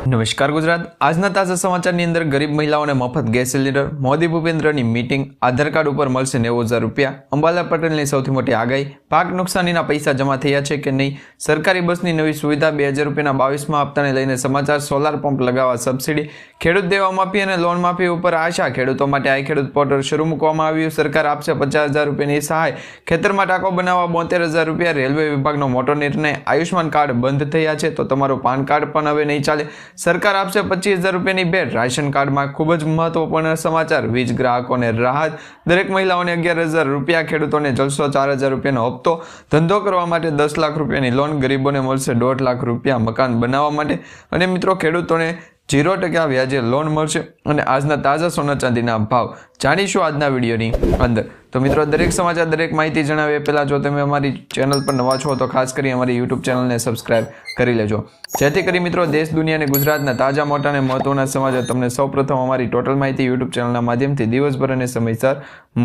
નમસ્કાર ગુજરાત આજના તાજા સમાચારની અંદર ગરીબ મહિલાઓને મફત ગેસ સિલિન્ડર મોદી ભૂપેન્દ્રની મીટિંગ આધાર કાર્ડ ઉપર મળશે 90,000 રૂપિયા અંબાલા પટેલની સૌથી મોટી આગાહી પાક નુકસાનીના પૈસા જમા થયા છે કે નહીં સરકારી બસની નવી સુવિધા 2000 રૂપિયાના 22મા હપ્તાને લઈને સમાચાર સોલાર પંપ લગાવવા સબસિડી ખેડૂત દેવા માફી અને લોન માફી ઉપર આશા ખેડૂતો માટે આઈ ખેડૂત પોર્ટલ શરૂ મૂકવામાં આવ્યું સરકાર આપશે 50,000 રૂપિયાની સહાય ખેતરમાં ટાંકો બનાવવા 72,000 રૂપિયા રેલવે વિભાગનો મોટો નિર્ણય આયુષ્માન કાર્ડ બંધ થયા છે તો તમારું પાન કાર્ડ પણ હવે નહીં ચાલે સરકાર આપશે 25,000 રૂપિયાની ભેટ રાશન કાર્ડમાં ખૂબ જ મહત્વપૂર્ણ સમાચાર વીજ ગ્રાહકોને રાહત દરેક મહિલાઓને 11,000 રૂપિયા ખેડૂતોને જલસો 4,000 રૂપિયાનો હપ્તો ધંધો કરવા માટે 10 લાખ રૂપિયાની લોન ગરીબોને મળશે 1.5 લાખ રૂપિયા મકાન બનાવવા માટે અને મિત્રો ખેડૂતોને 0% વ્યાજે લોન મળશે અને આજના તાજા સોના ચાંદીના ભાવ જાણીશું આજના વિડીયોની અંદર તો મિત્રો દરેક સમાચાર દરેક માહિતી જણાવીએ પહેલાં જો તમે અમારી ચેનલ પર નવા છો તો ખાસ કરી અમારી યુટ્યુબ ચેનલને સબસ્ક્રાઇબ કરી લેજો જેથી કરી મિત્રો દેશ દુનિયા અને ગુજરાતના તાજા મોટા અને મહત્વના સમાચાર તમને સૌપ્રથમ અમારી ટોટલ માહિતી યુટ્યુબ ચેનલના માધ્યમથી દિવસભર અને સમયસર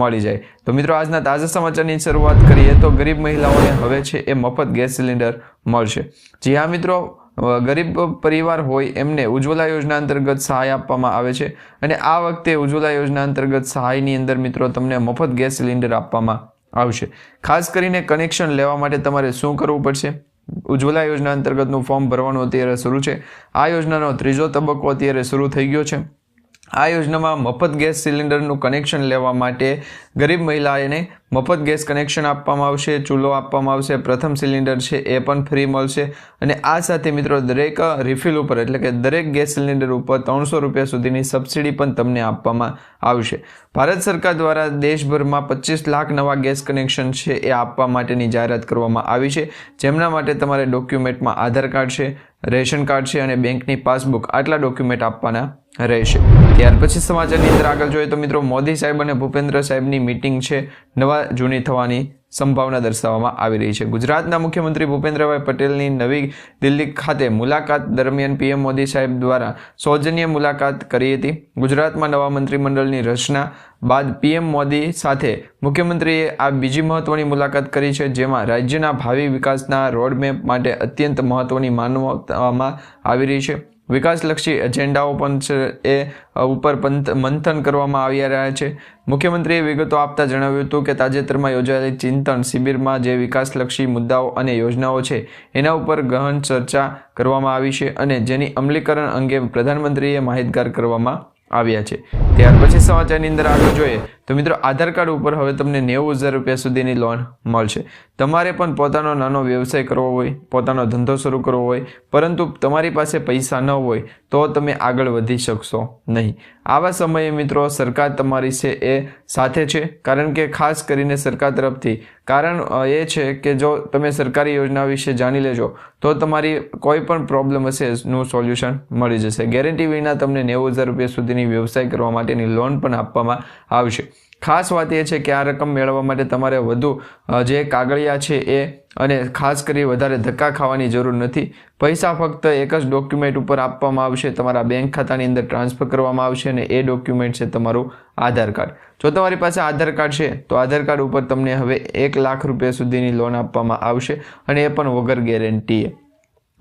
મળી જાય તો મિત્રો આજના તાજા સમાચારની શરૂઆત કરીએ તો ગરીબ મહિલાઓને હવે છે એ મફત ગેસ સિલિન્ડર મળશે જી હા મિત્રો ગરીબ પરિવાર હોય એમને ઉજ્જવલા યોજના અંતર્ગત સહાય આપવામાં આવે છે અને આ વખતે ઉજ્જવલા યોજના અંતર્ગત સહાયની અંદર મિત્રો તમને મફત ગેસ સિલિન્ડર આપવામાં આવશે ખાસ કરીને કનેક્શન લેવા માટે તમારે શું કરવું પડશે ઉજ્જવલા યોજના અંતર્ગતનું ફોર્મ ભરવાનું અત્યારે શરૂ છે આ યોજનાનો ત્રીજો તબક્કો અત્યારે શરૂ થઈ ગયો છે આ યોજનામાં મફત ગેસ સિલિન્ડરનું કનેક્શન લેવા માટે ગરીબ મહિલાઓને મફત ગેસ કનેક્શન આપવામાં આવશે ચૂલો આપવામાં આવશે પ્રથમ સિલિન્ડર છે એ પણ ફ્રી મળશે અને આ સાથે મિત્રો દરેક રિફિલ ઉપર એટલે કે દરેક ગેસ સિલિન્ડર ઉપર 300 રૂપિયા સુધીની સબસિડી પણ તમને આપવામાં આવશે ભારત સરકાર દ્વારા દેશભરમાં 25 લાખ નવા ગેસ કનેક્શન છે એ આપવા માટેની જાહેરાત કરવામાં આવી છે જેમના માટે તમારે ડોક્યુમેન્ટમાં આધાર કાર્ડ છે રેશન કાર્ડ છે અને બેંકની પાસબુક આટલા ડોક્યુમેન્ટ આપવાના રહેશે ત્યાર પછી સમાચારની અંદર આગળ જોઈએ તો મિત્રો મોદી સાહેબ અને ભૂપેન્દ્ર સાહેબની મીટિંગ છે નવા જૂની થવાની સંભાવના દર્શાવવામાં આવી રહી છે ગુજરાતના મુખ્યમંત્રી ભૂપેન્દ્રભાઈ પટેલની નવી દિલ્હી ખાતે મુલાકાત દરમિયાન પીએમ મોદી સાહેબ દ્વારા સૌજન્ય મુલાકાત કરી હતી ગુજરાતમાં નવા મંત્રીમંડળની રચના બાદ પીએમ મોદી સાથે મુખ્યમંત્રીએ આ બીજી મહત્વની મુલાકાત કરી છે જેમાં રાજ્યના ભાવિ વિકાસના રોડમેપ માટે અત્યંત મહત્વની માનવામાં આવી રહી છે વિકાસલક્ષી એજન્ડાઓ પણ છે એ ઉપર મંથન કરવામાં આવી રહ્યા છે મુખ્યમંત્રીએ વિગતો આપતા જણાવ્યું હતું કે તાજેતરમાં યોજાયેલી ચિંતન શિબિરમાં જે વિકાસલક્ષી મુદ્દાઓ અને યોજનાઓ છે એના ઉપર ગહન ચર્ચા કરવામાં આવી છે અને જેની અમલીકરણ અંગે પ્રધાનમંત્રીએ માહિતગાર કરવામાં આવ્યા છે ત્યાર પછી સમાચારની અંદર આગળ જોઈએ તો મિત્રો આધાર કાર્ડ ઉપર હવે તમને 90,000 રૂપિયા સુધીની લોન મળશે તમારે પણ પોતાનો નાનો વ્યવસાય કરવો હોય પોતાનો ધંધો શરૂ કરવો હોય પરંતુ તમારી પાસે પૈસા ન હોય તો તમે આગળ વધી શકશો નહીં આવા સમયે મિત્રો સરકાર તમારી છે એ સાથે છે કારણ કે ખાસ કરીને સરકાર તરફથી કારણ એ છે કે જો તમે સરકારી યોજના વિશે જાણી લેજો તો તમારી કોઈ પણ પ્રોબ્લેમ હશે એનું સોલ્યુશન મળી જશે ગેરંટી વિના તમને 90,000 રૂપિયા સુધીની વ્યવસાય કરવા માટેની લોન પણ આપવામાં આવશે ખાસ વાત એ છે કે આ રકમ મેળવવા માટે તમારે વધુ જે કાગળિયા છે એ અને ખાસ કરી વધારે ધક્કા ખાવાની જરૂર નથી પૈસા ફક્ત એક જ ડોક્યુમેન્ટ ઉપર આપવામાં આવશે તમારા બેંક ખાતાની અંદર ટ્રાન્સફર કરવામાં આવશે અને એ ડોક્યુમેન્ટ છે તમારું આધાર કાર્ડ જો તમારી પાસે આધાર કાર્ડ છે તો આધાર કાર્ડ ઉપર તમને હવે 1 લાખ રૂપિયા સુધીની લોન આપવામાં આવશે અને એ પણ વગર ગેરંટીએ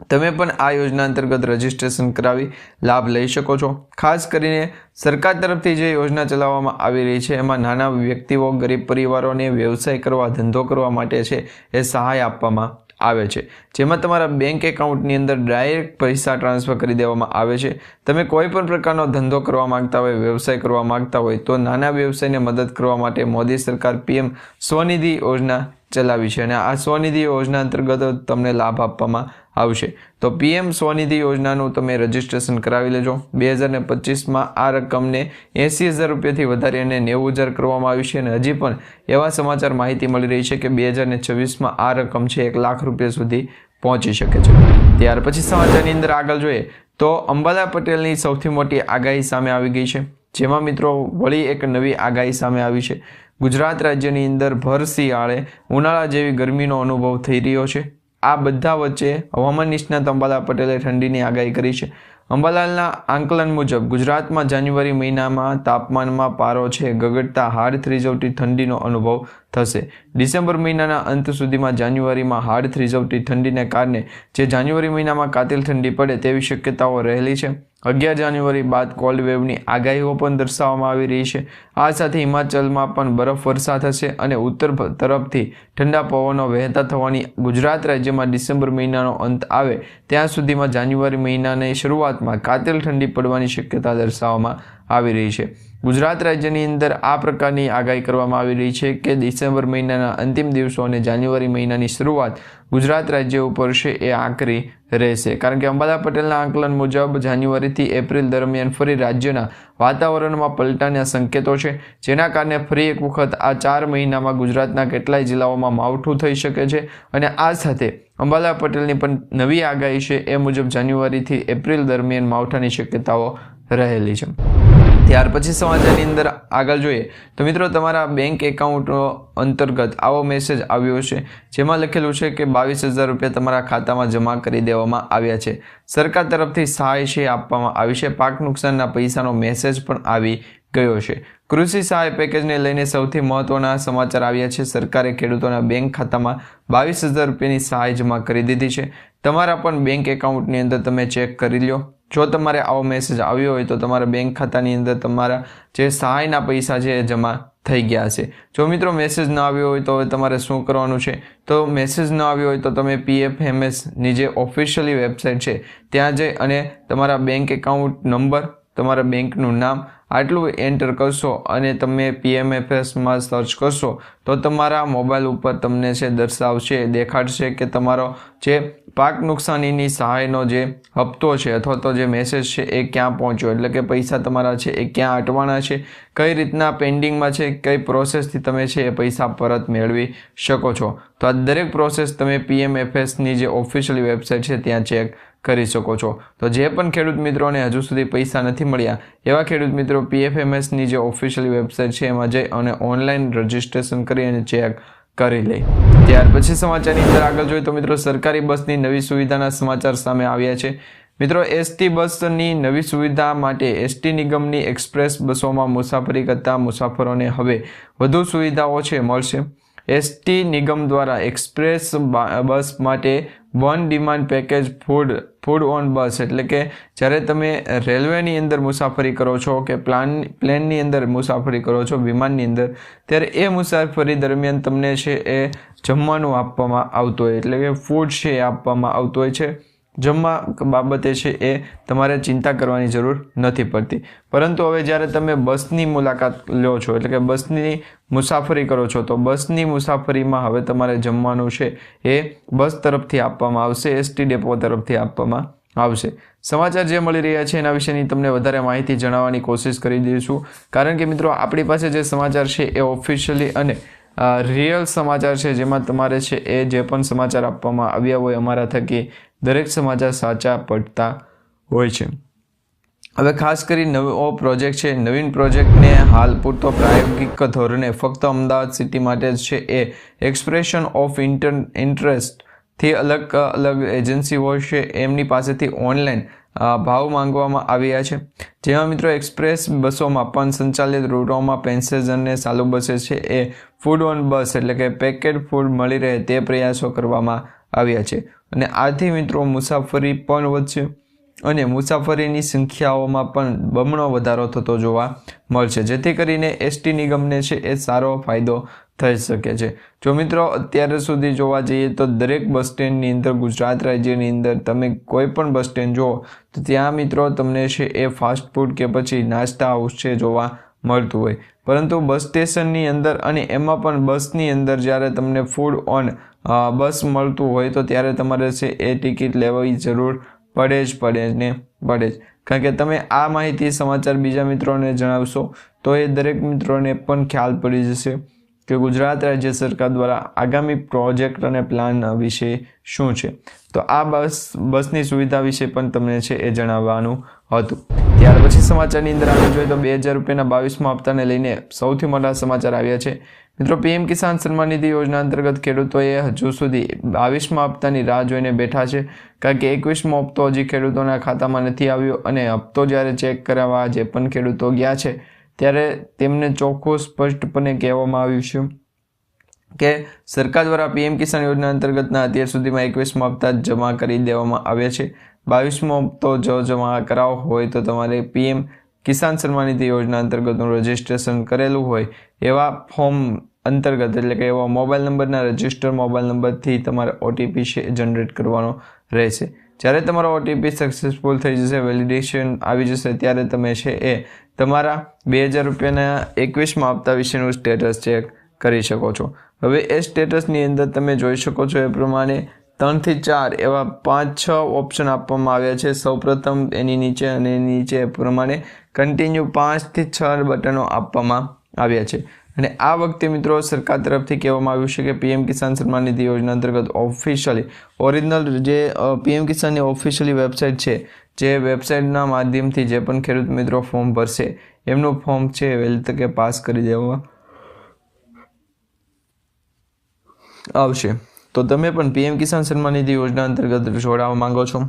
તમે પણ આ યોજના અંતર્ગત રજીસ્ટ્રેશન કરાવી લાભ લઈ શકો છો ખાસ કરીને સરકાર તરફથી જે યોજના ચલાવવામાં આવી રહી છે એમાં નાના વ્યક્તિઓ ગરીબ પરિવારોને વ્યવસાય કરવા ધંધો કરવા માટે છે એ સહાય આપવામાં આવે છે જેમાં તમારા બેંક એકાઉન્ટની અંદર ડાયરેક્ટ પૈસા ટ્રાન્સફર કરી દેવામાં આવે છે તમે કોઈ પણ પ્રકારનો ધંધો કરવા માંગતા હોય વ્યવસાય કરવા માંગતા હોય તો નાના વ્યવસાયને મદદ કરવા માટે મોદી સરકાર પીએમ સ્વનિધિ યોજના ચલાવી છે અને આ સ્વનિધિ યોજના અંતર્ગત તમને લાભ આપવામાં આવશે તો પીએમ સ્વનિધિ યોજનાનું તમે રજીસ્ટ્રેશન કરાવી લેજો 2025માં આ રકમને 80,000 રૂપિયાથી વધારી અને 90,000 કરવામાં આવી છે અને હજી પણ એવા સમાચાર માહિતી મળી રહી છે કે 2026માં આ રકમ છે 1 લાખ રૂપિયા સુધી પહોંચી શકે છે ત્યાર પછી સમાચારની અંદર આગળ જોઈએ તો અંબાલા પટેલની સૌથી મોટી આગાહી સામે આવી ગઈ છે જેમાં મિત્રો વળી એક નવી આગાહી સામે આવી છે ગુજરાત રાજ્યની અંદર ભર શિયાળે ઉનાળા જેવી ગરમીનો અનુભવ થઈ રહ્યો છે આ બધા વચ્ચે હવામાન નિષ્ણાત અંબાલા પટેલે ઠંડીની આગાહી કરી છે અંબાલાલના આંકલન મુજબ ગુજરાતમાં જાન્યુઆરી મહિનામાં તાપમાનમાં પારો છે ગગડતા હાડ થીજવતી ઠંડીનો અનુભવ થશે. ડિસેમ્બર મહિનાના અંત સુધીમાં જાન્યુઆરીમાં હાડ થીજવતી ઠંડીને કારણે જે જાન્યુઆરી મહિનામાં કાતિલ ઠંડી પડે તેવી શક્યતાઓ રહેલી છે. 11 જાન્યુઆરી બાદ કોલ્ડ વેવની આગાહીઓ પણ દર્શાવવામાં આવી રહી છે. આ સાથે હિમાચલમાં પણ બરફવર્ષા થશે અને ઉત્તર તરફથી ઠંડા પવનો વહેતા થવાની ગુજરાત રાજ્યમાં ડિસેમ્બર મહિનાનો અંત આવે ત્યાં સુધીમાં જાન્યુઆરી મહિનાની શરૂઆતમાં કાતિલ ઠંડી પડવાની શક્યતા દર્શાવવામાં આવી રહી છે. ગુજરાત રાજ્યની અંદર આ પ્રકારની આગાહી કરવામાં આવી રહી છે કે ડિસેમ્બર મહિનાના અંતિમ દિવસો અને જાન્યુઆરી મહિનાની શરૂઆત ગુજરાત રાજ્ય ઉપર છે એ આકરી રહેશે. કારણ કે અંબાલા પટેલના આંકલન મુજબ જાન્યુઆરીથી એપ્રિલ દરમિયાન ફરી રાજ્યના વાતાવરણમાં પલટાના સંકેતો છે, જેના કારણે ફરી એક વખત આ 4 મહિનામાં ગુજરાતના કેટલાય જિલ્લાઓમાં માવઠું થઈ શકે છે. અને આ સાથે અંબાલા પટેલની પણ નવી આગાહી છે એ મુજબ જાન્યુઆરીથી એપ્રિલ દરમિયાન માવઠાની શક્યતાઓ રહેલી છે. ત્યાર પછી સમાચારની અંદર આગળ જોઈએ તો મિત્રો, તમારા બેંક એકાઉન્ટ અંતર્ગત આવો મેસેજ આવ્યો છે જેમાં લખેલું છે કે 22,000 રૂપિયા તમારા ખાતામાં જમા કરી દેવામાં આવ્યા છે. સરકાર તરફથી સહાય છે આપવામાં આવી છે. પાક નુકસાનના પૈસાનો મેસેજ પણ આવી ગયો છે. કૃષિ સહાય પેકેજને લઈને સૌથી મહત્વના સમાચાર આવ્યા છે. સરકારે ખેડૂતોના બેંક ખાતામાં 22,000 રૂપિયાની સહાય જમા કરી દીધી છે. તમારા પણ બેંક એકાઉન્ટની અંદર તમે ચેક કરી લો. જો તમારે આવો મેસેજ આવ્યો હોય તો તમારા બેંક ખાતાની અંદર તમારા જે સહાયના પૈસા છે એ જમા થઈ ગયા છે. જો મિત્રો મેસેજ ન આવ્યો હોય તો હવે તમારે શું કરવાનું છે? તો મેસેજ ન આવ્યો હોય તો તમે PFMSની જે ઓફિશિયલી વેબસાઇટ છે ત્યાં જઈ અને તમારા બેંક એકાઉન્ટ નંબર, તમારા બેંકનું નામ આટલું એન્ટર કરશો અને તમે PMFSમાં સર્ચ કરશો તો તમારા મોબાઈલ ઉપર તમને છે દર્શાવશે, દેખાડશે કે તમારો જે પાક નુકસાનીની સહાયનો જે હપ્તો છે અથવા તો જે મેસેજ છે એ ક્યાં પહોંચ્યો, એટલે કે પૈસા તમારા છે એ ક્યાં અટવાના છે, કઈ રીતના પેન્ડિંગમાં છે, કઈ પ્રોસેસથી તમે છે એ પૈસા પરત મેળવી શકો છો. તો આ દરેક પ્રોસેસ તમે PMFSની જે ઓફિશિયલી વેબસાઇટ છે ત્યાં ચેક કરી શકો છો. તો જે પણ ખેડૂત મિત્રોને હજુ સુધી પૈસા નથી મળ્યા એવા ખેડૂત મિત્રો PFMSની જે ઓફિશિયલી વેબસાઇટ છે એમાં જઈ અને ઓનલાઈન રજીસ્ટ્રેશન કરી અને ચેક કરી લે. ત્યાર પછી સમાચારની અંદર આગળ જોઈએ તો મિત્રો, સરકારી બસની નવી સુવિધાના સમાચાર સામે આવ્યા છે. મિત્રો, ST બસની નવી સુવિધા માટે ST નિગમની એક્સપ્રેસ બસોમાં મુસાફરી કરતા મુસાફરોને હવે વધુ સુવિધાઓ છે મળશે. ST નિગમ દ્વારા એક્સપ્રેસ બસ માટે on demand package food on bus, એટલે કે જ્યારે તમે રેલવેની અંદર મુસાફરી કરો છો કે પ્લેનની અંદર મુસાફરી કરો છો, વિમાનની અંદર, ત્યારે એ મુસાફરી દરમિયાન તમને છે એ જમવાનું આપવામાં આવતું હોય, એટલે કે ફૂડ છે એ આપવામાં આવતું હોય છે. જમવા બાબતે છે એ તમારે ચિંતા કરવાની જરૂર નથી પડતી. પરંતુ હવે જ્યારે તમે બસની મુલાકાત લો છો, એટલે કે બસની મુસાફરી કરો છો, તો બસની મુસાફરીમાં હવે તમારે જમવાનું છે એ બસ તરફથી આપવામાં આવશે, ST ડેપો તરફથી આપવામાં આવશે. સમાચાર જે મળી રહ્યા છે એના વિશેની તમને વધારે માહિતી જણાવવાની કોશિશ કરી દઈશું, કારણ કે મિત્રો આપણી પાસે જે સમાચાર છે એ ઓફિશિયલી અને રિયલ સમાચાર છે, જેમાં તમારે છે એ જે પણ સમાચાર આપવામાં આવ્યા હોય અમારા થકી દરેક સમાચાર સાચા પડતા હોય છે. હવે ખાસ કરી નવો પ્રોજેક્ટ છે, નવીન પ્રોજેક્ટને હાલ પૂરતો પ્રાયોગિક ધોરણે ફક્ત અમદાવાદ સિટી માટે જ છે એ એક્સપ્રેશન ઓફ ઇન્ટરેસ્ટથી અલગ એજન્સીઓ છે એમની પાસેથી ઓનલાઈન ભાવ માંગવામાં આવ્યા છે. જેમાં મિત્રો એક્સપ્રેસ બસોમાં પણ સંચાલિત રૂટોમાં પેસેન્જરને ચાલુ બસે છે એ ફૂડ ઓન બસ, એટલે કે પેકેટ ફૂડ મળી રહે તે પ્રયાસો કરવામાં આવ્યા છે. અને આથી મિત્રો મુસાફરી પણ વધશે અને મુસાફરીની સંખ્યાઓમાં પણ બમણો વધારો થતો જોવા મળશે, જેથી કરીને ST નિગમને છે એ સારો ફાયદો થઈ શકે છે. જો મિત્રો અત્યાર સુધી જોવા જઈએ તો દરેક બસ સ્ટેન્ડની અંદર, ગુજરાત રાજ્યની અંદર તમે કોઈ પણ બસ સ્ટેન્ડ જુઓ તો ત્યાં મિત્રો તમને છે એ ફાસ્ટ ફૂડ કે પછી નાસ્તા હાઉસ છે જોવા મળતું હોય. પરંતુ બસ સ્ટેશનની અંદર અને એમાં પણ બસની અંદર જ્યારે તમને ફૂડ ઓન બસ મળતું હોય તો ત્યારે તમારે છે એ ટિકિટ લેવાની જરૂર પડે જ. કારણ કે તમે આ માહિતી સમાચાર બીજા મિત્રોને જણાવશો તો એ દરેક મિત્રોને પણ ખ્યાલ પડી જશે કે ગુજરાત રાજ્ય સરકાર દ્વારા આગામી પ્રોજેક્ટ અને પ્લાન વિશે શું છે. તો આ બસની સુવિધા વિશે પણ તમને છે એ જણાવવાનું હતું. ત્યાર પછી સમાચારની અંદર આપણે જોઈએ તો 2,000 રૂપિયાના 22મા હપ્તાને લઈને સૌથી મોટા સમાચાર આવ્યા છે. મિત્રો પીએમ કિસાન સન્માન નિધિ યોજના અંતર્ગત ખેડૂતોએ હજુ સુધી 22મા હપ્તાની રાહ જોઈને બેઠા છે, કારણ કે 21મો હપ્તો હજી ખેડૂતોના ખાતામાં નથી આવ્યો અને હપ્તો જ્યારે ચેક કરાવવા જે પણ ખેડૂતો ગયા છે ત્યારે તેમને ચોખ્ખું સ્પષ્ટપણે કહેવામાં આવ્યું છે કે સરકાર દ્વારા પીએમ કિસાન યોજના અંતર્ગતના અત્યાર સુધીમાં 21મા હપ્તા જમા કરી દેવામાં આવ્યા છે. 22મો હપ્તો જો જમા કરાવવો હોય તો તમારે પીએમ કિસાન સન્માન નિધિ યોજના અંતર્ગતનું રજિસ્ટ્રેશન કરેલું હોય એવા ફોર્મ અંતર્ગત એટલે કે એવા મોબાઈલ નંબરના રજિસ્ટર મોબાઈલ નંબરથી તમારે ઓટીપી જનરેટ કરવાનો રહેશે. જ્યારે તમારો ઓટીપી સક્સેસફુલ થઈ જશે, વેલિડેશન આવી જશે, ત્યારે તમે છે એ તમારા 2000 રૂપિયાના 21મા હપ્તા વિશેનું સ્ટેટસ ચેક કરી શકો છો. હવે એ સ્ટેટસની અંદર તમે જોઈ શકો છો એ પ્રમાણે 3 થી 4 એવા 5-6 ઓપ્શન આપવામાં આવ્યા છે. સૌપ્રથમ એની નીચે અને એની નીચે પ્રમાણે કન્ટિન્યુ 5 થી 6 બટનો આપવામાં આવ્યા છે. અને આ વખતે મિત્રો સરકાર તરફથી કહેવામાં આવ્યું છે કે પીએમ કિસાન સન્માન નિધિ યોજના અંતર્ગત ઓફિશિયલી ઓરિજિનલ જે પીએમ કિસાનની ઓફિશિયલી વેબસાઇટ છે, જે વેબસાઇટના માધ્યમથી જે પણ ખેડૂત મિત્રો ફોર્મ ભરશે એમનું ફોર્મ છે વહેલી તકે પાસ કરી દેવામાં આવશે. તો તમે પણ પીએમ કિસાન સન્માન નિધિ યોજના અંતર્ગત જોડાવા માંગો છો,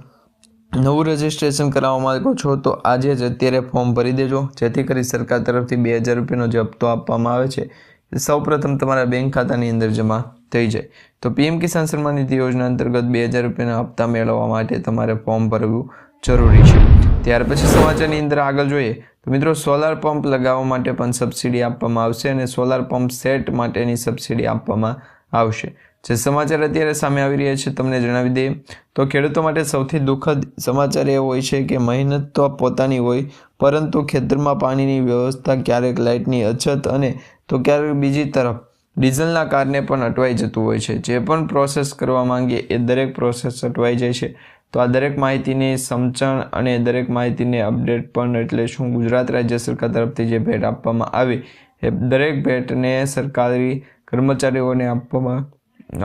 નવું રજિસ્ટ્રેશન કરાવવા માંગો છો, તો આજે જ અત્યારે ફોર્મ ભરી દેજો, જેથી કરી સરકાર તરફથી 2000 રૂપિયાનો જે હપ્તો આપવામાં આવે છે એ સૌપ્રથમ તમારા બેંક ખાતાની અંદર જમા થઈ જાય. તો પીએમ કિસાન સન્માન નિધિ યોજના અંતર્ગત 2000 રૂપિયાના હપ્તા મેળવવા માટે તમારે ફોર્મ ભરવું જરૂરી છે. ત્યાર પછી સમાચારની અંદર આગળ જોઈએ તો મિત્રો સોલાર પંપ લગાવવા માટે પણ સબસિડી આપવામાં આવશે અને સોલાર પંપ સેટ માટેની સબસિડી આપવામાં આવશે. જે સમાચાર અત્યારે સામે આવી રહ્યા છે તમને જણાવી દઈએ તો ખેડૂતો માટે સૌથી દુઃખદ સમાચાર એ હોય છે કે મહેનત તો પોતાની હોય, પરંતુ ખેતરમાં પાણીની વ્યવસ્થા ક્યારેક લાઇટની અછત અને તો ક્યારેક બીજી તરફ ડીઝલના કારણે પણ અટવાઈ જતું હોય છે. જે પણ પ્રોસેસ કરવા માંગીએ એ દરેક પ્રોસેસ અટવાઈ જાય છે. તો આ દરેક માહિતીની સમજણ અને દરેક માહિતીને અપડેટ પણ એટલે શું ગુજરાત રાજ્ય સરકાર તરફથી જે ભેટ આપવામાં આવી એ દરેક ભેટને સરકારી કર્મચારીઓને આપવામાં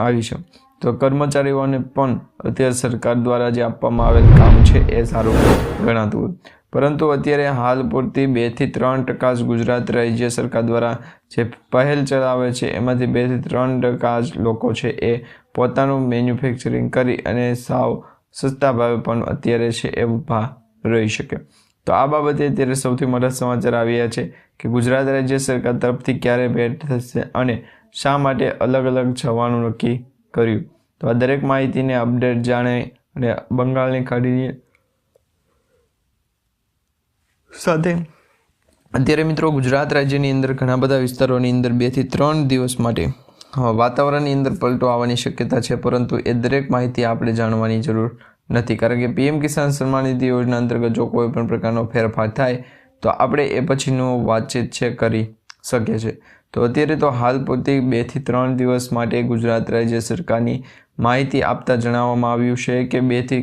આવી છે. તો કર્મચારીઓને પણ અત્યારે સરકાર દ્વારા જે આપવામાં આવેલ કામ છે એ સારું ગણાતું હોય, પરંતુ અત્યારે હાલ પૂરતી 2 થી 3% જ ગુજરાત રાજ્ય સરકાર દ્વારા જે પહેલ ચલાવે છે એમાંથી 2 થી 3% જ લોકો છે એ પોતાનું મેન્યુફેક્ચરિંગ કરી અને સાવ સસ્તા ભાવે પણ અત્યારે છે એ ઊભા રહી શકે. તો આ બાબતે અત્યારે સૌથી મોટા સમાચાર આવ્યા છે કે ગુજરાત રાજ્ય સરકાર તરફથી ક્યારે ભેટ થશે અને શા માટે અલગ અલગ જવાનું નક્કી કર્યું. તો આ દરેક માહિતીને અપડેટ જાણે અને બંગાળની ખાડીની સાથે અત્યારે મિત્રો ગુજરાત રાજ્યની અંદર ઘણા બધા વિસ્તારોની અંદર 2 થી 3 દિવસ માટે વાતાવરણની અંદર પલટો આવવાની શક્યતા છે, પરંતુ એ દરેક માહિતી આપણે જાણવાની જરૂર નથી, કારણ કે પીએમ કિસાન સન્માન નિધિ યોજના અંતર્ગત જો કોઈ પણ પ્રકારનો ફેરફાર થાય તો આપણે એ પછીનું વાતચીત છે કરી શકીએ છીએ. તો અત્યારે તો હાલ પૂરતી 2 થી 3 દિવસ માટે ગુજરાત રાજ્ય સરકારની માહિતી આપતા જણાવવામાં આવ્યું છે કે 2 થી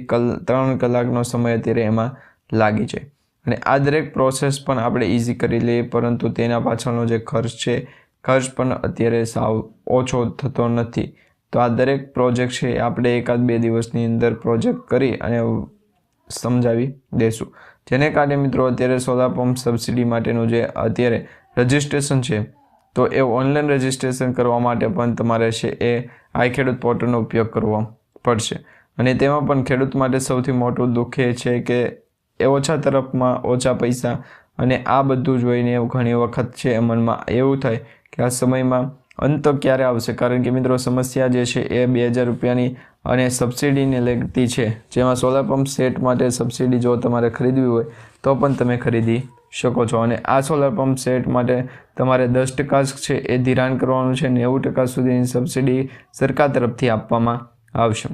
3 કલાકનો સમય અત્યારે એમાં લાગી છે અને આ દરેક પ્રોસેસ પણ આપણે ઇઝી કરી લઈએ, પરંતુ તેના પાછળનો જે ખર્ચ છે ખર્ચ પણ અત્યારે સાવ ઓછો થતો નથી. તો આ દરેક પ્રોજેક્ટ છે આપણે 1-2 દિવસની અંદર પ્રોજેક્ટ કરી અને સમજાવી દેશું, જેને કારણે મિત્રો અત્યારે સોલાર પંપ સબસિડી માટેનું જે અત્યારે રજિસ્ટ્રેશન છે તો એ ઓનલાઈન રજિસ્ટ્રેશન કરવા માટે પણ તમારે છે એ આઈ ખેડૂત પોર્ટલનો ઉપયોગ કરવો પડશે. અને તેમાં પણ ખેડૂત માટે સૌથી મોટું દુઃખ એ છે કે એ ઓછા તરફમાં ઓછા પૈસા, અને આ બધું જોઈને ઘણી વખત છે મનમાં એવું થાય કે આ સમયમાં અંત ક્યારે આવશે, કારણ કે મિત્રો સમસ્યા જે છે એ 2000 રૂપિયાની અને સબસિડીને લગતી છે, જેમાં સોલાર પંપ સેટ માટે સબસિડી જો તમારે ખરીદવી હોય તો પણ તમે ખરીદી શકો છો. અને આ સોલાર પંપ સેટ માટે તમારે 10% છે એ ધિરાણ કરવાનું છે, 90% સુધીની સબસિડી સરકાર તરફથી આપવામાં આવશે.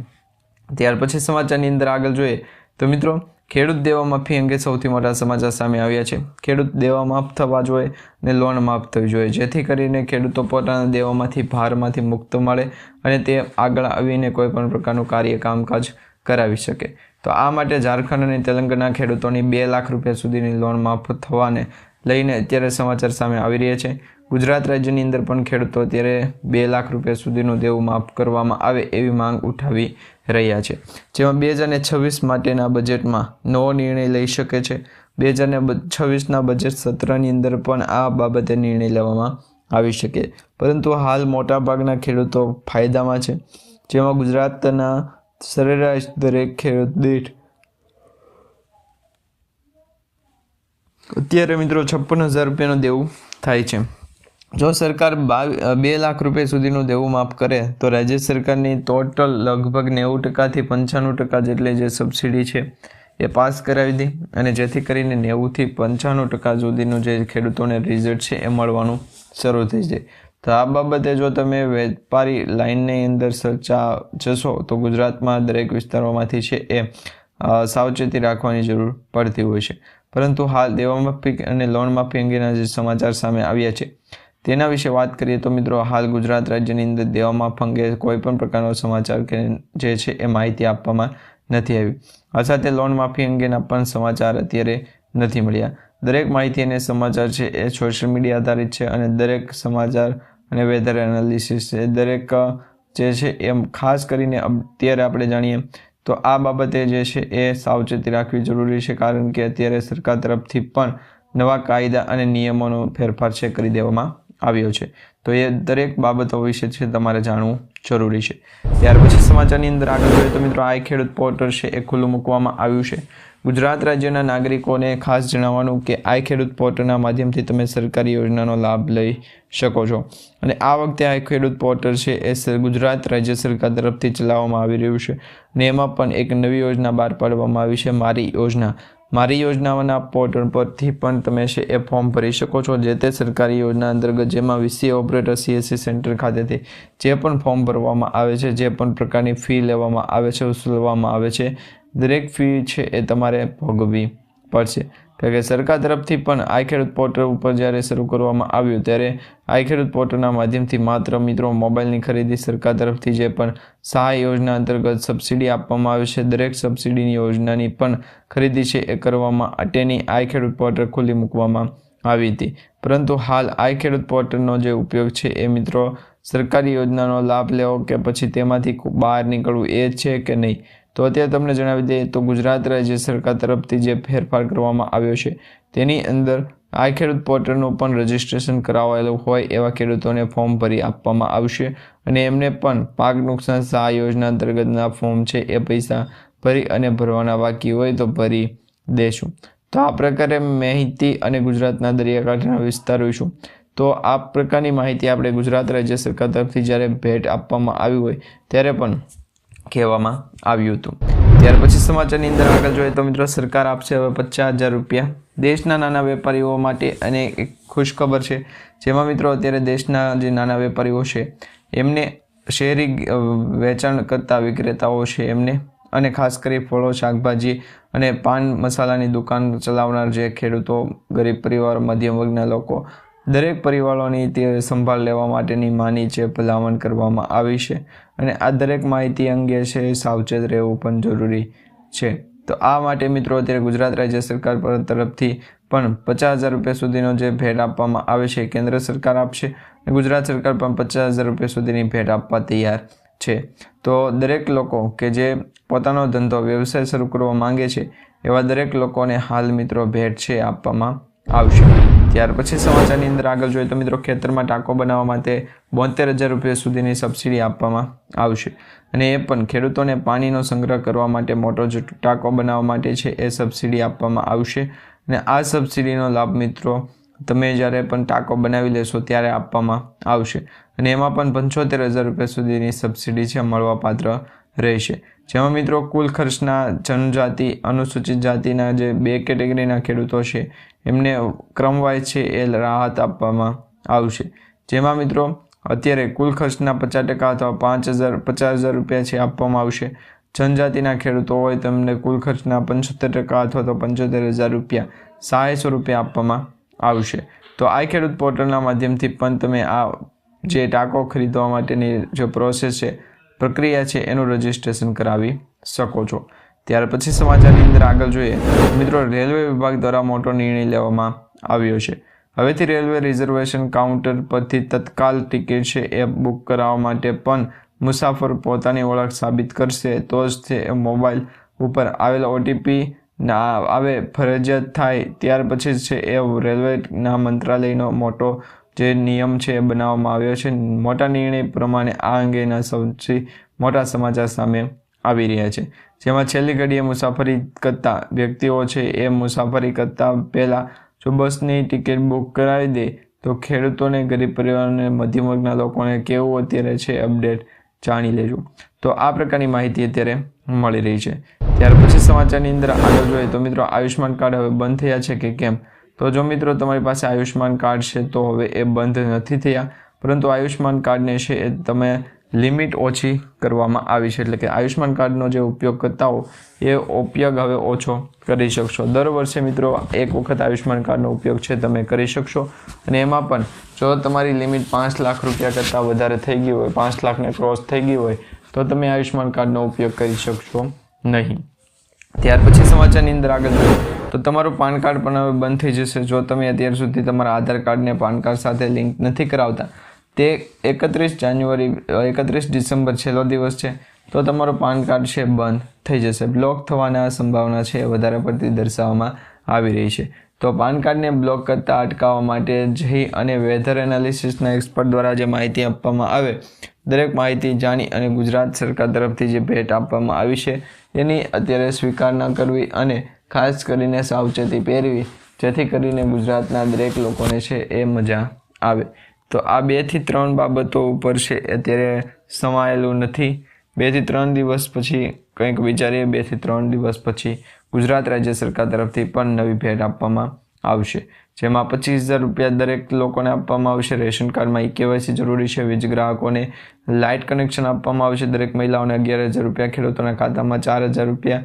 ત્યાર પછી સમાચારની અંદર આગળ જોઈએ તો મિત્રો ખેડૂત દેવા માફી અંગે સૌથી મોટા સમાચાર સામે આવ્યા છે. ખેડૂત દેવા માફ થવા જોઈએ અને લોન માફ થવી જોઈએ, જેથી કરીને ખેડૂતો પોતાના દેવામાંથી ભારમાંથી મુક્ત મળે અને તે આગળ આવીને કોઈ પણ પ્રકારનું કાર્ય કામકાજ કરાવી શકે. તો આ માટે ઝારખંડ અને તેલંગાણા ખેડૂતોની 2 લાખ રૂપિયા સુધીની લોન માફ થવાને લઈને અત્યારે સમાચાર સામે આવી રહ્યા છે. ગુજરાત રાજ્યની અંદર પણ ખેડૂતો અત્યારે 2 લાખ રૂપિયા સુધીનું દેવું માફ કરવામાં આવે એવી માંગ ઉઠાવી રહ્યા છે, જેમાં 2026 માટેના બજેટમાં નવો નિર્ણય લઈ શકે છે. 2026ના બજેટ સત્રની અંદર પણ આ બાબતે નિર્ણય લેવામાં આવી શકે, પરંતુ હાલ મોટાભાગના ખેડૂતો ફાયદામાં છે, જેમાં ગુજરાતના સરેરાશ દરેક ખેડૂત દીઠ અત્યારે મિત્રો 56,000 રૂપિયાનું દેવું થાય છે. જો સરકાર 2 લાખ રૂપિયા સુધીનું દેવું માફ કરે તો રાજ્ય સરકારની ટોટલ લગભગ 90% થી 95% જેટલી જે સબસિડી છે એ પાસ કરાવી દે, અને જેથી કરીને 90 થી 95% સુધીનું જે ખેડૂતોને રિઝલ્ટ છે એ મળવાનું શરૂ થઈ જાય. તો આ બાબતે જો તમે વેપારી લાઇનની અંદર જશો તો ગુજરાતમાં દરેક વિસ્તારોમાંથી છે એ સાવચેતી રાખવાની જરૂર પડતી હોય છે. પરંતુ હાલ દેવામાફી અને લોન માફી અંગેના જે સમાચાર સામે આવ્યા છે તેના વિશે વાત કરીએ તો મિત્રો હાલ ગુજરાત રાજ્યની અંદર દેવામાફી અંગે કોઈ પણ પ્રકારનો સમાચાર કે જે છે એ માહિતી આપવામાં નથી આવી. આ સાથે લોન માફી અંગેના પણ સમાચાર અત્યારે નથી મળ્યા. દરેક માહિતી અને સમાચાર છે એ સોશિયલ મીડિયા આધારિત છે, અને દરેક સમાચાર અને વેધર એનાલિસિસ છે દરેક જે છે એ ખાસ કરીને અત્યારે આપણે જાણીએ તો આ બાબતે જે છે એ સાવચેતી રાખવી જરૂરી છે, કારણ કે અત્યારે સરકાર તરફથી પણ નવા કાયદા અને નિયમોનો ફેરફાર છે કરી દેવામાં આવ્યો છે. તો એ દરેક બાબતો વિશે છે તમારે જાણવું જરૂરી છે. ત્યાર પછી સમાચારની અંદર આગળ જોઈએ તો મિત્રો આઈ ખેડૂત પોર્ટલ છે એ ખુલ્લું મૂકવામાં આવ્યું છે. ગુજરાત રાજ્યના નાગરિકોને ખાસ જણાવવાનું કે આઈ ખેડૂત પોર્ટલના માધ્યમથી તમે સરકારી યોજનાનો લાભ લઈ શકો છો. અને આ વખતે આઈ ખેડૂત પોર્ટલ છે એ ગુજરાત રાજ્ય સરકાર તરફથી ચલાવવામાં આવી રહ્યું છે, અને એમાં પણ એક નવી યોજના બહાર પાડવામાં આવી છે, મારી યોજનાઓના પોર્ટલ પરથી પણ તમે છે એ ફોર્મ ભરી શકો છો. જે તે સરકારી યોજના અંતર્ગત જેમાં વીસીએ ઓપરેટર CSC સેન્ટર ખાતેથી જે પણ ફોર્મ ભરવામાં આવે છે, જે પણ પ્રકારની ફી લેવામાં આવે છે, વસૂલવામાં આવે છે, દરેક ફી છે એ તમારે ભોગવવી પડશે. કારણ કે સરકાર તરફથી પણ આઈ ખેડૂત પોર્ટલ ઉપર જ્યારે શરૂ કરવામાં આવ્યું ત્યારે આઈ ખેડૂત પોર્ટલના માધ્યમથી માત્ર મિત્રો મોબાઈલની ખરીદી સરકાર તરફથી જે પણ સહાય યોજના અંતર્ગત સબસિડી આપવામાં આવે છે, દરેક સબસિડીની યોજનાની પણ ખરીદી છે એ કરવા માટેની આઈ ખેડૂત પોર્ટલ ખુલ્લી મૂકવામાં આવી હતી. પરંતુ હાલ આઈ ખેડૂત પોર્ટલનો જે ઉપયોગ છે એ મિત્રો સરકારી યોજનાનો લાભ લેવો કે પછી તેમાંથી બહાર નીકળવું એ છે કે નહીં, તો અત્યારે તમને જણાવી દઈએ તો ગુજરાત રાજ્ય સરકાર તરફથી જે ફેરફાર કરવામાં આવ્યો છે તેની અંદર આઈ ખેડૂત પોર્ટલનું પણ રજિસ્ટ્રેશન કરાવેલું હોય એવા ખેડૂતોને ફોર્મ ભરી આપવામાં આવશે, અને એમને પણ પાક નુકસાન સહાય યોજના અંતર્ગતના ફોર્મ છે એ પૈસા ભરી અને ભરવાના બાકી હોય તો ભરી દેશું. તો આ પ્રકારે માહિતી અને ગુજરાતના દરિયાકાંઠાના વિસ્તાર હોઈશું. તો આ પ્રકારની માહિતી આપણે ગુજરાત રાજ્ય સરકાર તરફથી જ્યારે ભેટ આપવામાં આવી હોય ત્યારે પણ કહેવામાં આવ્યું હતું. ત્યાર પછી સમાચારની અંદર આગળ જોઈએ તો મિત્રો સરકાર આપશે હવે 50,000 રૂપિયા દેશના નાના વેપારીઓ માટે, અને એક ખુશખબર છે જેમાં મિત્રો અત્યારે દેશના જે નાના વેપારીઓ છે એમને શહેરી વેચાણ કરતા વિક્રેતાઓ છે એમને, અને ખાસ કરી ફળો, શાકભાજી અને પાન મસાલાની દુકાન ચલાવનાર જે ખેડૂતો, ગરીબ પરિવાર, મધ્યમ વર્ગના લોકો, દરેક પરિવારોની તે સંભાળ લેવા માટેની માની છે ભલામણ કરવામાં આવી છે, અને આ દરેક માહિતી અંગે છે સાવચેત રહેવું પણ જરૂરી છે. તો આ માટે મિત્રો અત્યારે ગુજરાત રાજ્ય સરકાર તરફથી પણ 50,000 રૂપિયા સુધીનો જે ભેટ આપવામાં આવે છે કેન્દ્ર સરકાર આપશે, અને ગુજરાત સરકાર પણ 50,000 રૂપિયા સુધીની ભેટ આપવા તૈયાર છે. તો દરેક લોકો કે જે પોતાનો ધંધો વ્યવસાય શરૂ કરવા માંગે છે એવા દરેક લોકોને હાલ મિત્રો ભેટ છે આપવામાં આવશે. ત્યાર પછી સમાચારની અંદર આગળ જોઈએ તો મિત્રો ખેતરમાં ટાંકો બનાવવા માટે 72,000 રૂપિયા સુધીની સબસિડી આપવામાં આવશે, અને એ પણ ખેડૂતોને પાણીનો સંગ્રહ કરવા માટે મોટો જે ટાંકો બનાવવા માટે છે એ સબસિડી આપવામાં આવશે. અને આ સબસિડીનો લાભ મિત્રો તમે જ્યારે પણ ટાંકો બનાવી લેશો ત્યારે આપવામાં આવશે, અને એમાં પણ 75,000 રૂપિયા સુધીની સબસિડી છે મળવાપાત્ર રહેશે. જેમાં મિત્રો કુલ ખર્ચના જનજાતિ, અનુસૂચિત જાતિના જે 2 કેટેગરીના ખેડૂતો છે એમને ક્રમવાઇઝ છે એ રાહત આપવામાં આવશે. જેમાં મિત્રો અત્યારે કુલ ખર્ચના 50% અથવા 50,000 રૂપિયા છે આપવામાં આવશે. જનજાતિના ખેડૂતો હોય તેમને કુલ ખર્ચના 75% અથવા તો 75,000 રૂપિયા સહાય સ્વરૂપે આપવામાં આવશે. તો આ ખેડૂત પોર્ટલના માધ્યમથી પણ તમે આ જે ટાંકો ખરીદવા માટેની જે પ્રોસેસ છે, પ્રક્રિયા છે એનું રજિસ્ટ્રેશન કરાવી શકો છો. ત્યાર પછી સમાચારની અંદર આગળ જોઈએ મિત્રો રેલવે વિભાગ દ્વારા મોટો નિર્ણય લેવામાં આવ્યો છે. હવેથી રેલવે રિઝર્વેશન કાઉન્ટર પરથી તત્કાલ ટિકિટ છે એ બુક કરાવવા માટે પણ મુસાફર પોતાની ઓળખ સાબિત કરશે તો જ તે મોબાઈલ ઉપર આવેલ OTP આવે ફરજિયાત થાય ત્યાર પછી છે એ રેલવેના મંત્રાલયનો મોટો જે નિયમ છે એ બનાવવામાં આવ્યો છે. મોટા નિર્ણય પ્રમાણે આ અંગેના સૌથી મોટા સમાચાર સામે આવી રહ્યા છે, જેમાં છેલ્લી ઘડીએ મુસાફરી કરતા વ્યક્તિઓ છે એ મુસાફરી કરતા પહેલાં જો બસની ટિકિટ બુક કરાવી દે તો ખેડૂતોને, ગરીબ પરિવારોને, મધ્યમ વર્ગના લોકોને કેવું અત્યારે છે અપડેટ જાણી લેજો. તો આ પ્રકારની માહિતી અત્યારે મળી રહી છે. ત્યાર પછી સમાચારની અંદર આગળ જોઈએ તો મિત્રો આયુષ્યમાન કાર્ડ હવે બંધ થયા છે કે કેમ? તો જો મિત્રો તમારી પાસે આયુષ્યમાન કાર્ડ છે તો હવે એ બંધ નથી થયા, પરંતુ આયુષ્યમાન કાર્ડને છે એ તમે લિમિટ ઓછી કરવામાં આવી છે. એટલે કે આયુષ્યમાન કાર્ડનો જે ઉપયોગ કરતા હો એ ઉપયોગ હવે ઓછો કરી શકશો. દર વર્ષે મિત્રો એક વખત આયુષ્યમાન કાર્ડનો ઉપયોગ છે તમે કરી શકશો, અને એમાં પણ જો તમારી લિમિટ 5 લાખ રૂપિયા કરતાં વધારે થઈ ગઈ હોય, 5 લાખને ક્રોસ થઈ ગઈ હોય તો તમે આયુષ્યમાન કાર્ડનો ઉપયોગ કરી શકશો નહીં. ત્યાર પછી સમાચારની અંદર આગળ જોઈએ તો તમારું પાન કાર્ડ પણ હવે બંધ થઈ જશે. જો તમે અત્યાર સુધી તમારા આધાર કાર્ડને પાન કાર્ડ સાથે લિંક નથી કરાવતા, તે 31 ડિસેમ્બર છેલ્લો દિવસ છે, તો તમારું પાન કાર્ડ છે બંધ થઈ જશે. બ્લોક થવાના સંભાવના છે વધારે પડતી દર્શાવવામાં આવી રહી છે. તો પાન કાર્ડને બ્લોક કરતા અટકાવવા માટે જઈ અને વેધર એનાલિસિસના એક્સપર્ટ દ્વારા જે માહિતી આપવામાં આવે, દરેક માહિતી જાણી અને ગુજરાત સરકાર તરફથી જે ભેટ આપવામાં આવી છે એની અત્યારે સ્વીકાર ન કરવી અને ખાસ કરીને સાવચેતી પહેરવી, જેથી કરીને ગુજરાતના દરેક લોકોને છે એ મજા આવે. તો આ 2 થી 3 બાબતો ઉપર છે અત્યારે સમાયેલું નથી. 2 થી 3 દિવસ પછી કંઈક વિચારીએ. 2 થી 3 દિવસ પછી ગુજરાત રાજ્ય સરકાર તરફથી પણ નવી ભેટ આપવામાં આવશે, જેમાં 25,000 રૂપિયા દરેક લોકોને આપવામાં આવશે. રેશન કાર્ડમાં KYC જરૂરી છે. વીજ ગ્રાહકોને લાઇટ કનેક્શન આપવામાં આવશે. દરેક મહિલાઓને 11,000 રૂપિયા, ખેડૂતોના ખાતામાં 4,000 રૂપિયા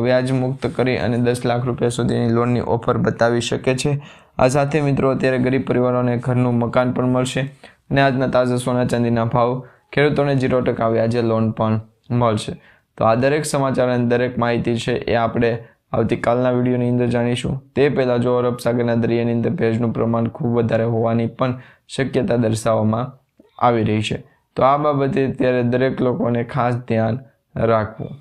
વ્યાજ મુક્ત કરી અને 10 લાખ રૂપિયા સુધીની લોનની ઓફર બતાવી શકે છે. આ સાથે મિત્રો અત્યારે ગરીબ પરિવારોને ઘરનું મકાન પણ મળશે, અને આજના તાજા સોના ચાંદીના ભાવ, ખેડૂતોને 0% વ્યાજે લોન પણ મળશે. તો આ દરેક સમાચાર અને દરેક માહિતી છે એ આપણે આવતીકાલના વિડીયોની અંદર જાણીશું. તે પહેલાં જો અરબ સાગરના દરિયાની અંદર ભેજનું પ્રમાણ ખૂબ વધારે હોવાની પણ શક્યતા દર્શાવવામાં આવી રહી છે, તો આ બાબતે અત્યારે દરેક લોકોને ખાસ ધ્યાન રાખવું.